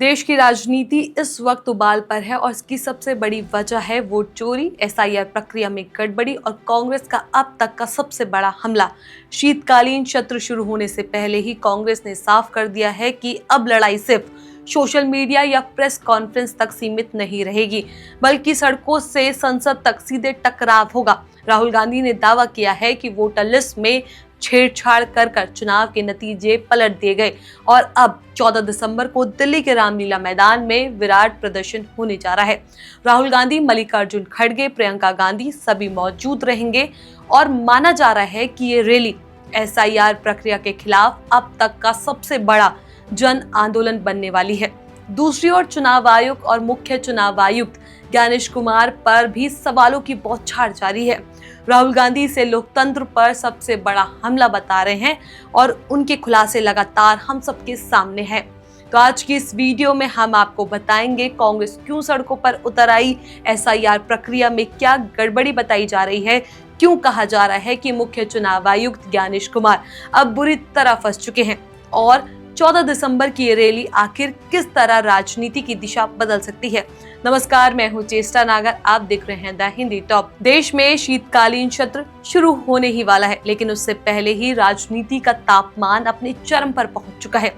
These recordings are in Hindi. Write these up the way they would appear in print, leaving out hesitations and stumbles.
देश की राजनीति इस वक्त उबाल पर है और इसकी सबसे बड़ी वजह है वोट चोरी, एसआईआर प्रक्रिया में गड़बड़ी और कांग्रेस का अब तक का सबसे बड़ा हमला। शीतकालीन सत्र शुरू होने से पहले ही कांग्रेस ने साफ कर दिया है कि अब लड़ाई सिर्फ सोशल मीडिया या प्रेस कॉन्फ्रेंस तक सीमित नहीं रहेगी, बल्कि सड़कों से संसद तक सीधे टकराव होगा। राहुल गांधी ने दावा किया है कि वोटर लिस्ट में छेड़छाड़ कर चुनाव के नतीजे पलट दिए गए और अब 14 दिसंबर को दिल्ली के रामलीला मैदान में विराट प्रदर्शन होने जा रहा है। राहुल गांधी, मल्लिकार्जुन खड़गे, प्रियंका गांधी सभी मौजूद रहेंगे और माना जा रहा है कि ये रैली एसआईआर प्रक्रिया के खिलाफ अब तक का सबसे बड़ा जन आंदोलन बनने वाली है। दूसरी ओर चुनाव आयोग और मुख्य चुनाव आयुक्त ज्ञानेश कुमार पर भी सवालों की बौछार जारी है। राहुल गांधी इसे लोकतंत्र पर सबसे बड़ा हमला बता रहे हैं और उनके खुलासे लगातार हम सबके सामने हैं। तो आज की इस वीडियो में हम आपको बताएंगे कांग्रेस क्यों सड़कों पर उतर आई, एसआईआर प्रक्रिया में क्या गड़बड़ी बताई जा रही है, क्यों कहा जा रहा है कि मुख्य चुनाव आयुक्त ज्ञानेश कुमार अब बुरी तरह फंस चुके हैं और 14 दिसंबर की ये रैली आखिर किस तरह राजनीति की दिशा बदल सकती है। नमस्कार, मैं हूं चेष्टा नागर, आप देख रहे हैं द हिंदी टॉप। देश में शीतकालीन सत्र शुरू होने ही वाला है, लेकिन उससे पहले ही राजनीति का तापमान अपने चरम पर पहुंच चुका है।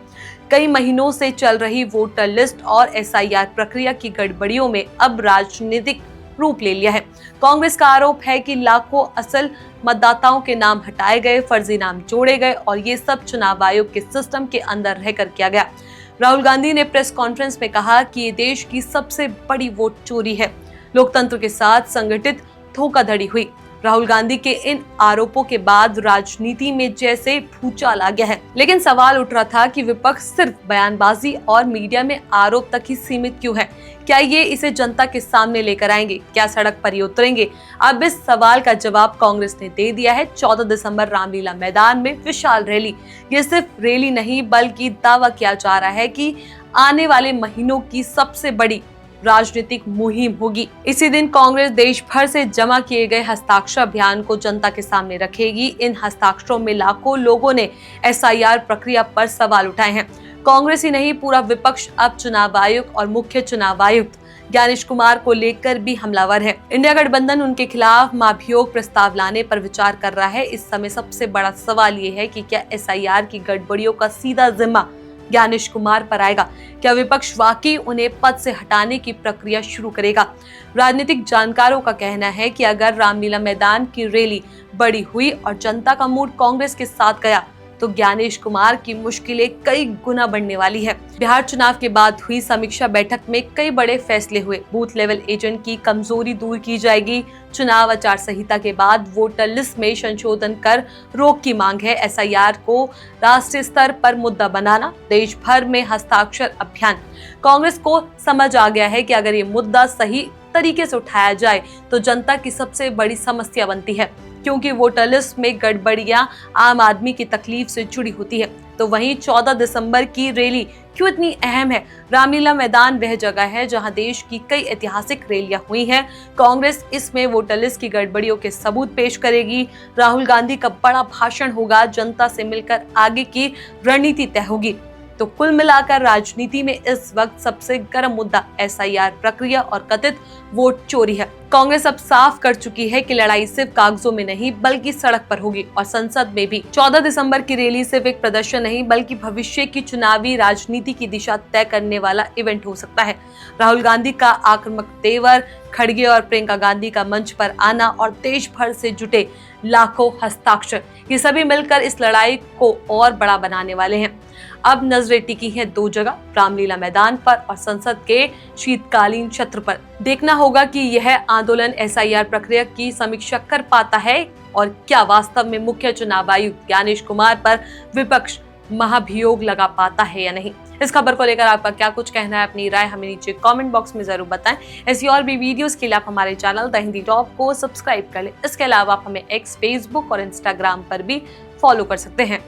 कई महीनों से चल रही वोटर लिस्ट और एसआईआर प्रक्रिया की गड़बड़ियों में अब राजनीतिक रूप ले लिया है। कांग्रेस का आरोप है कि लाखों असल मतदाताओं के नाम हटाए गए, फर्जी नाम जोड़े गए और ये सब चुनाव आयोग के सिस्टम के अंदर रहकर किया गया। राहुल गांधी ने प्रेस कॉन्फ्रेंस में कहा कि ये देश की सबसे बड़ी वोट चोरी है, लोकतंत्र के साथ संगठित धोखाधड़ी हुई। राहुल गांधी के इन आरोपों के बाद राजनीति में जैसे भूचाल आ गया है, लेकिन सवाल उठ रहा था कि विपक्ष सिर्फ बयानबाजी और मीडिया में आरोप तक ही सीमित क्यों है। क्या ये इसे जनता के सामने लेकर आएंगे? क्या सड़क पर ही उतरेंगे? अब इस सवाल का जवाब कांग्रेस ने दे दिया है। 14 दिसंबर रामलीला मैदान में विशाल रैली। ये सिर्फ रैली नहीं, बल्कि दावा किया जा रहा है कि आने वाले महीनों की सबसे बड़ी राजनीतिक मुहिम होगी। इसी दिन कांग्रेस देश भर से जमा किए गए हस्ताक्षर अभियान को जनता के सामने रखेगी। इन हस्ताक्षरों में लाखों लोगों ने एसआईआर प्रक्रिया पर सवाल उठाए हैं। कांग्रेस ही नहीं, पूरा विपक्ष अब चुनाव आयोग और मुख्य चुनाव आयुक्त ज्ञानेश कुमार को लेकर भी हमलावर है। इंडिया गठबंधन उनके खिलाफ महाभियोग प्रस्ताव लाने पर विचार कर रहा है। इस समय सबसे बड़ा सवाल ये है कि क्या एसआईआर की गड़बड़ियों का सीधा जिम्मा ज्ञानेश कुमार पर आएगा? क्या विपक्ष वाकई उन्हें पद से हटाने की प्रक्रिया शुरू करेगा? राजनीतिक जानकारों का कहना है कि अगर रामलीला मैदान की रैली बड़ी हुई और जनता का मूड कांग्रेस के साथ गया तो ज्ञानेश कुमार की मुश्किलें कई गुना बढ़ने वाली है। बिहार चुनाव के बाद हुई समीक्षा बैठक में कई बड़े फैसले हुए। बूथ लेवल एजेंट की कमजोरी दूर की जाएगी। चुनाव आचार संहिता के बाद वोटर लिस्ट में संशोधन कर रोक की मांग है। एसआईआर को राष्ट्रीय स्तर पर मुद्दा बनाना, देश भर में हस्ताक्षर अभियान। कांग्रेस को समझ आ गया है कि अगर ये मुद्दा सही तरीके से उठाया जाए तो जनता की सबसे बड़ी समस्या बनती है, क्योंकि वोटर लिस्ट में गड़बड़ियां आम आदमी की तकलीफ से जुड़ी होती है। तो वहीं 14 दिसंबर की रैली क्यों इतनी अहम है? रामलीला मैदान वह जगह है जहां देश की कई ऐतिहासिक रैलियां हुई हैं। कांग्रेस इसमें वोटर लिस्ट की गड़बड़ियों के सबूत पेश करेगी। राहुल गांधी का बड़ा भाषण होगा, जनता से मिलकर आगे की रणनीति तय होगी। तो कुल मिलाकर राजनीति में इस वक्त सबसे गर्म मुद्दा एसआईआर प्रक्रिया और कथित वोट चोरी है। कांग्रेस अब साफ कर चुकी है कि लड़ाई सिर्फ कागजों में नहीं, बल्कि सड़क पर होगी और संसद में भी। 14 दिसंबर की रैली सिर्फ एक प्रदर्शन नहीं, बल्कि भविष्य की चुनावी राजनीति की दिशा तय करने वाला इवेंट हो सकता है। राहुल गांधी का आक्रामक तेवर, खड़गे और प्रियंका गांधी का मंच पर आना और देश भर से जुटे लाखों हस्ताक्षर, ये सभी मिलकर इस लड़ाई को और बड़ा बनाने वाले हैं। अब नजरें टिकी हैं दो जगह, रामलीला मैदान पर और संसद के शीतकालीन सत्र पर। देखना होगा कि यह आंदोलन एसआईआर प्रक्रिया की समीक्षा कर पाता है और क्या वास्तव में मुख्य चुनाव आयुक्त ज्ञानेश कुमार पर विपक्ष महाभियोग लगा पाता है या नहीं। इस खबर को लेकर आपका क्या कुछ कहना है, अपनी राय हमें नीचे कमेंट बॉक्स में जरूर बताएं। ऐसी और भी वीडियोस के लिए आप हमारे चैनल द हिंदी टॉप को सब्सक्राइब कर लें। इसके अलावा आप हमें एक्स, फेसबुक और इंस्टाग्राम पर भी फॉलो कर सकते हैं।